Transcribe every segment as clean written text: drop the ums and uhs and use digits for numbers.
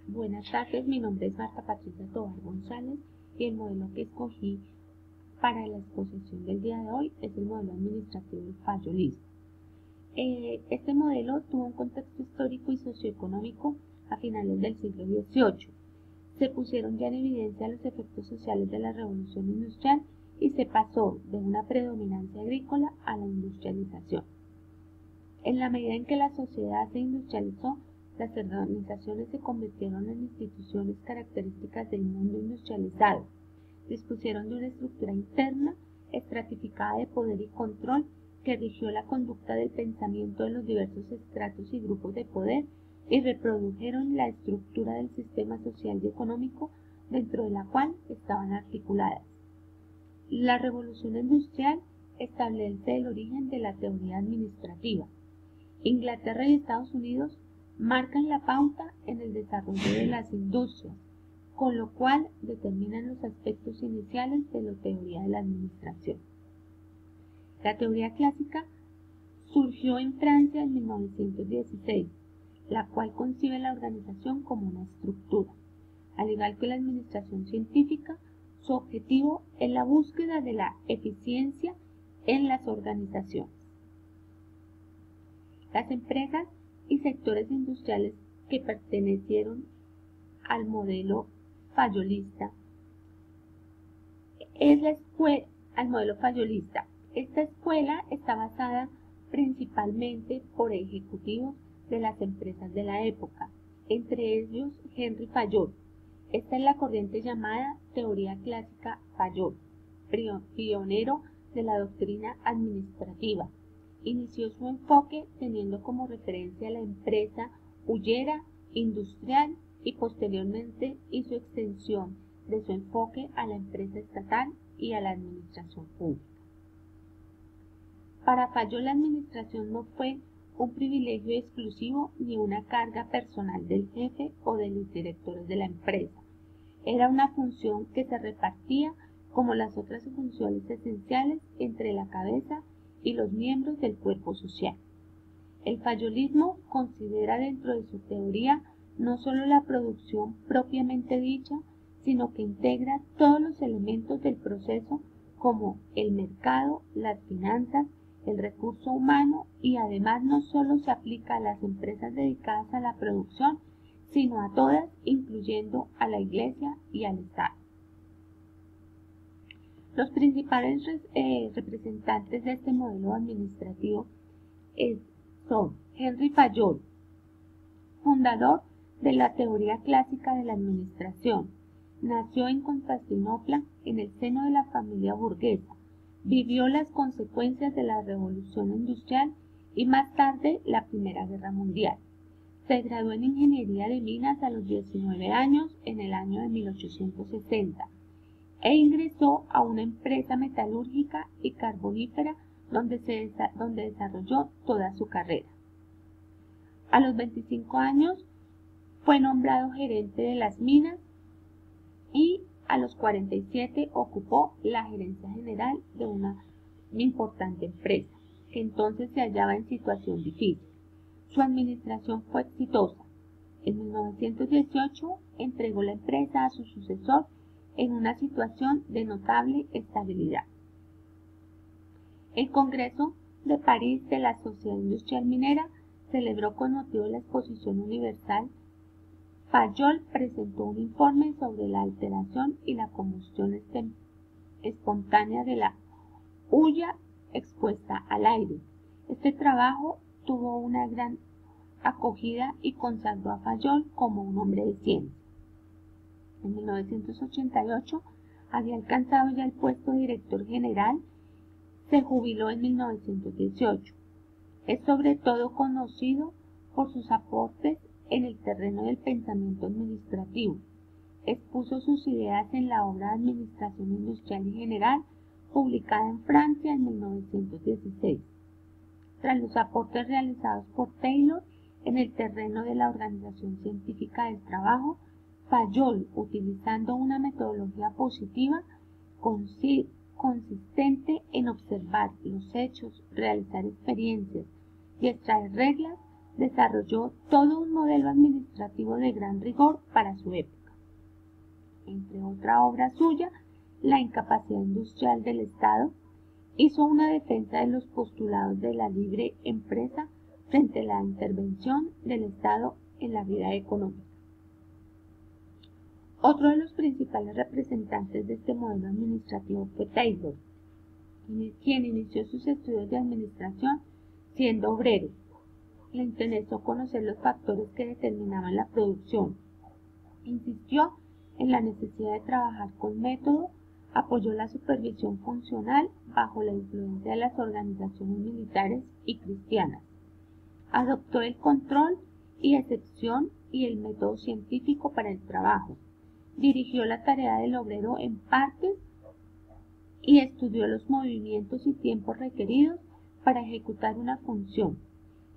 Buenas tardes, mi nombre es Marta Patricia Tovar González y el modelo que escogí para la exposición del día de hoy es el modelo administrativo del fayolismo. Este modelo tuvo un contexto histórico y socioeconómico a finales del siglo XVIII. Se pusieron ya en evidencia los efectos sociales de la revolución industrial y se pasó de una predominancia agrícola a la industrialización. En la medida en que la sociedad se industrializó, las organizaciones se convirtieron en instituciones características del mundo industrializado. Dispusieron de una estructura interna estratificada de poder y control que rigió la conducta del pensamiento de los diversos estratos y grupos de poder y reprodujeron la estructura del sistema social y económico dentro de la cual estaban articuladas. La revolución industrial establece el origen de la teoría administrativa. Inglaterra y Estados Unidos marcan la pauta en el desarrollo de las industrias, con lo cual determinan los aspectos iniciales de la teoría de la administración. La teoría clásica surgió en Francia en 1916, la cual concibe la organización como una estructura. Al igual que la administración científica, su objetivo es la búsqueda de la eficiencia en las organizaciones. Las empresas y sectores industriales que pertenecieron al modelo fayolista al modelo fayolista. Esta escuela está basada principalmente por ejecutivos de las empresas de la época, entre ellos Henry Fayol. Esta es la corriente llamada teoría clásica Fayol, pionero de la doctrina administrativa. Inició su enfoque teniendo como referencia a la empresa hullera industrial y posteriormente hizo extensión de su enfoque a la empresa estatal y a la administración pública. Para Fayol, la administración no fue un privilegio exclusivo ni una carga personal del jefe o de los directores de la empresa. Era una función que se repartía como las otras funciones esenciales entre la cabeza y los miembros del cuerpo social. El fayolismo considera dentro de su teoría no solo la producción propiamente dicha, sino que integra todos los elementos del proceso como el mercado, las finanzas, el recurso humano y además no solo se aplica a las empresas dedicadas a la producción, sino a todas, incluyendo a la Iglesia y al Estado. Los principales representantes de este modelo administrativo son Henry Fayol, fundador de la teoría clásica de la administración. Nació en Constantinopla en el seno de la familia burguesa. Vivió las consecuencias de la revolución industrial y más tarde la Primera Guerra Mundial. Se graduó en Ingeniería de Minas a los 19 años en el año de 1860 e ingresó a una empresa metalúrgica y carbonífera donde desarrolló toda su carrera. A los 25 años fue nombrado gerente de las minas y a los 47 ocupó la gerencia general de una importante empresa, que entonces se hallaba en situación difícil. Su administración fue exitosa. En 1918 entregó la empresa a su sucesor en una situación de notable estabilidad. El Congreso de París de la Sociedad Industrial Minera celebró con motivo de la Exposición Universal. Fayol presentó un informe sobre la alteración y la combustión espontánea de la hulla expuesta al aire. Este trabajo tuvo una gran acogida y consagró a Fayol como un hombre de ciencia. En 1988 había alcanzado ya el puesto de director general, se jubiló en 1918. Es sobre todo conocido por sus aportes en el terreno del pensamiento administrativo. Expuso sus ideas en la obra de Administración Industrial y General, publicada en Francia en 1916. Tras los aportes realizados por Taylor en el terreno de la organización científica del trabajo, Fayol, utilizando una metodología positiva consistente en observar los hechos, realizar experiencias y extraer reglas, desarrolló todo un modelo administrativo de gran rigor para su época. Entre otra obra suya, La incapacidad industrial del Estado, hizo una defensa de los postulados de la libre empresa frente a la intervención del Estado en la vida económica. Otro de los principales representantes de este modelo administrativo fue Taylor, quien inició sus estudios de administración siendo obrero. Le interesó conocer los factores que determinaban la producción. Insistió en la necesidad de trabajar con método, apoyó la supervisión funcional bajo la influencia de las organizaciones militares y cristianas. Adoptó el control y excepción y el método científico para el trabajo. Dirigió la tarea del obrero en partes y estudió los movimientos y tiempos requeridos para ejecutar una función.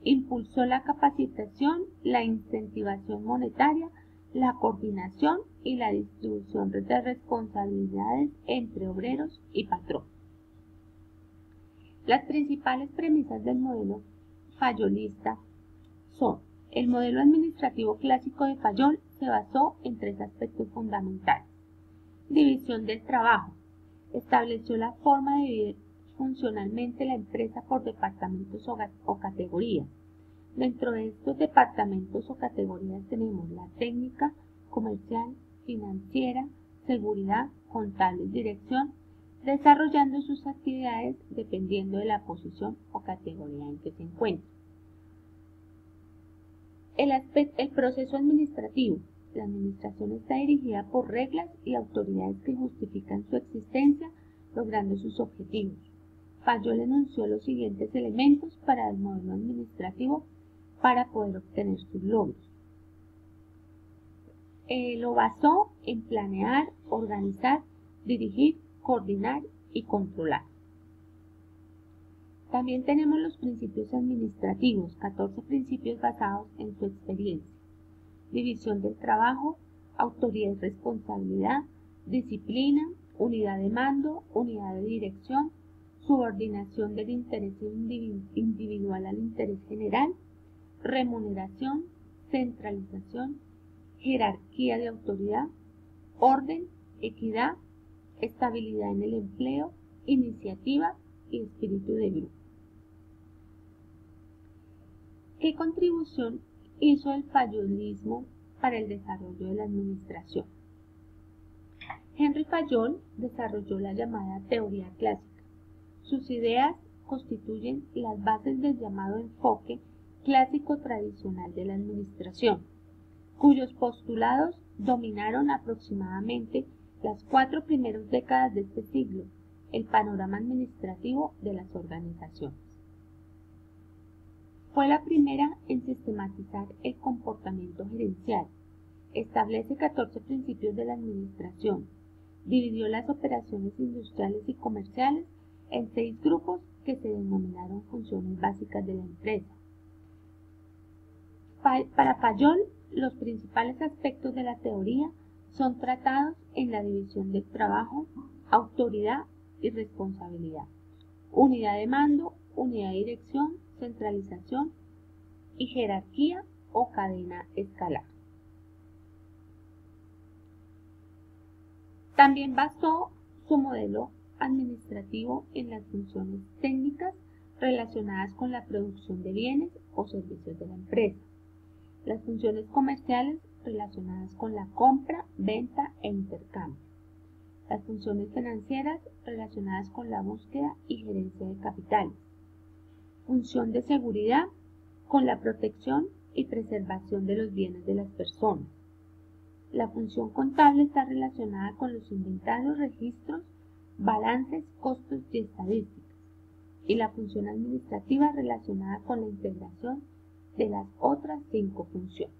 Impulsó la capacitación, la incentivación monetaria, la coordinación y la distribución de responsabilidades entre obreros y patrón. Las principales premisas del modelo fayolista son: el modelo administrativo clásico de Fayol se basó en tres aspectos fundamentales. División del trabajo. Estableció la forma de dividir funcionalmente la empresa por departamentos o categorías. Dentro de estos departamentos o categorías tenemos la técnica, comercial, financiera, seguridad, contable y dirección, desarrollando sus actividades dependiendo de la posición o categoría en que se encuentra. El proceso administrativo. La administración está dirigida por reglas y autoridades que justifican su existencia, logrando sus objetivos. Fayol enunció los siguientes elementos para el modelo administrativo para poder obtener sus logros. Lo basó en planear, organizar, dirigir, coordinar y controlar. También tenemos los principios administrativos, 14 principios basados en su experiencia. División del trabajo, autoridad y responsabilidad, disciplina, unidad de mando, unidad de dirección, subordinación del interés individual al interés general, remuneración, centralización, jerarquía de autoridad, orden, equidad, estabilidad en el empleo, iniciativa y espíritu de grupo. ¿Qué contribución hizo el fayolismo para el desarrollo de la administración? Henry Fayol desarrolló la llamada teoría clásica. Sus ideas constituyen las bases del llamado enfoque clásico tradicional de la administración, cuyos postulados dominaron aproximadamente las 4 primeras décadas de este siglo el panorama administrativo de las organizaciones. Fue la primera en sistematizar el comportamiento gerencial. Establece 14 principios de la administración. Dividió las operaciones industriales y comerciales en 6 grupos que se denominaron funciones básicas de la empresa. Para Fayol, los principales aspectos de la teoría son tratados en la división del trabajo, autoridad y responsabilidad, unidad de mando, unidad de dirección, centralización y jerarquía o cadena escalar. También basó su modelo administrativo en las funciones técnicas relacionadas con la producción de bienes o servicios de la empresa, las funciones comerciales relacionadas con la compra, venta e intercambio, las funciones financieras relacionadas con la búsqueda y gerencia de capitales, función de seguridad con la protección y preservación de los bienes de las personas. La función contable está relacionada con los inventarios, registros, balances, costos y estadísticas, y la función administrativa relacionada con la integración de las otras 5 funciones.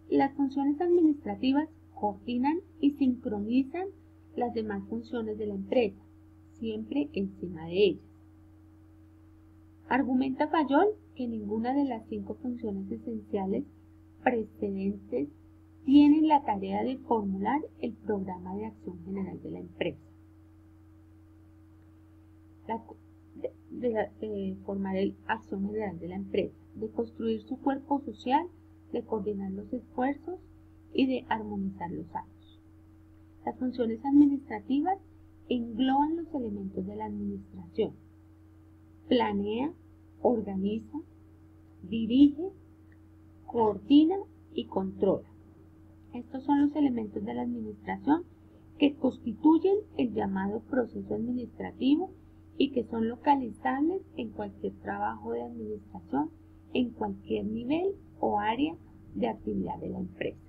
Las funciones administrativas coordinan y sincronizan las demás funciones de la empresa, siempre encima de ellas. Argumenta Fayol que ninguna de las 5 funciones esenciales precedentes tienen la tarea de formular el programa de acción general de la empresa. de formar el acción general de la empresa, de construir su cuerpo social, de coordinar los esfuerzos y de armonizar los actos. Las funciones administrativas engloban los elementos de la administración. Planea, organiza, dirige, coordina y controla. Estos son los elementos de la administración que constituyen el llamado proceso administrativo y que son localizables en cualquier trabajo de administración, en cualquier nivel o área de actividad de la empresa.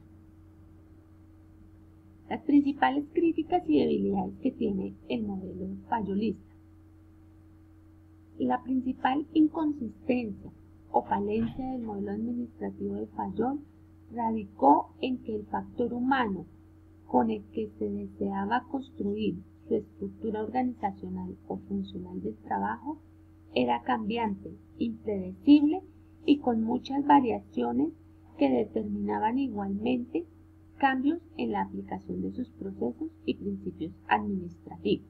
Las principales críticas y debilidades que tiene el modelo fayolista. La principal inconsistencia o falencia del modelo administrativo de Fayol radicó en que el factor humano con el que se deseaba construir su estructura organizacional o funcional del trabajo era cambiante, impredecible y con muchas variaciones que determinaban igualmente cambios en la aplicación de sus procesos y principios administrativos.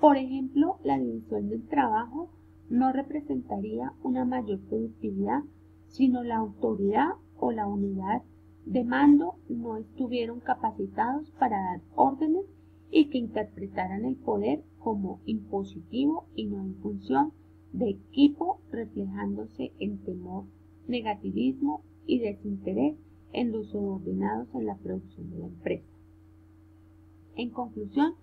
Por ejemplo, la división del trabajo no representaría una mayor productividad, sino la autoridad o la unidad de mando no estuvieron capacitados para dar órdenes y que interpretaran el poder como impositivo y no en función de equipo, reflejándose en temor, negativismo y desinterés en los subordinados en la producción de la empresa. En conclusión,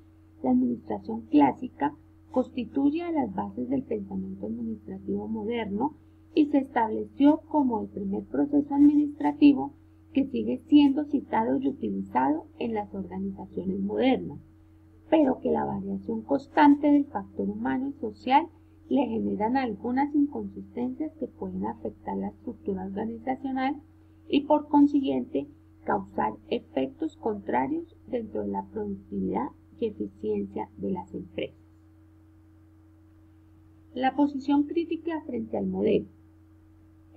la administración clásica constituye a las bases del pensamiento administrativo moderno y se estableció como el primer proceso administrativo que sigue siendo citado y utilizado en las organizaciones modernas, pero que la variación constante del factor humano y social le generan algunas inconsistencias que pueden afectar la estructura organizacional y por consiguiente causar efectos contrarios dentro de la productividad y eficiencia de las empresas. La posición crítica frente al modelo.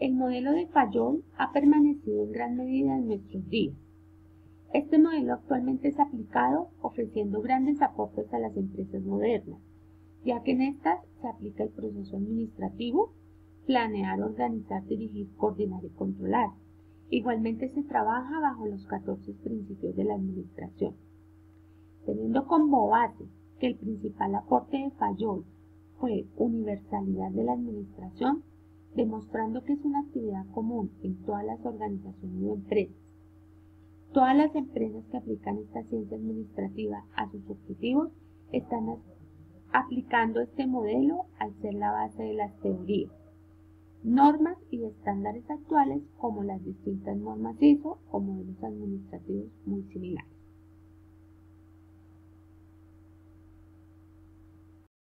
El modelo de Fayol ha permanecido en gran medida en nuestros días. Este modelo actualmente es aplicado ofreciendo grandes aportes a las empresas modernas, ya que en estas se aplica el proceso administrativo, planear, organizar, dirigir, coordinar y controlar. Igualmente se trabaja bajo los 14 principios de la administración. Teniendo como base que el principal aporte de Fayol fue universalidad de la administración, demostrando que es una actividad común en todas las organizaciones o empresas. Todas las empresas que aplican esta ciencia administrativa a sus objetivos están aplicando este modelo al ser la base de las teorías, normas y estándares actuales como las distintas normas ISO o modelos administrativos muy similares.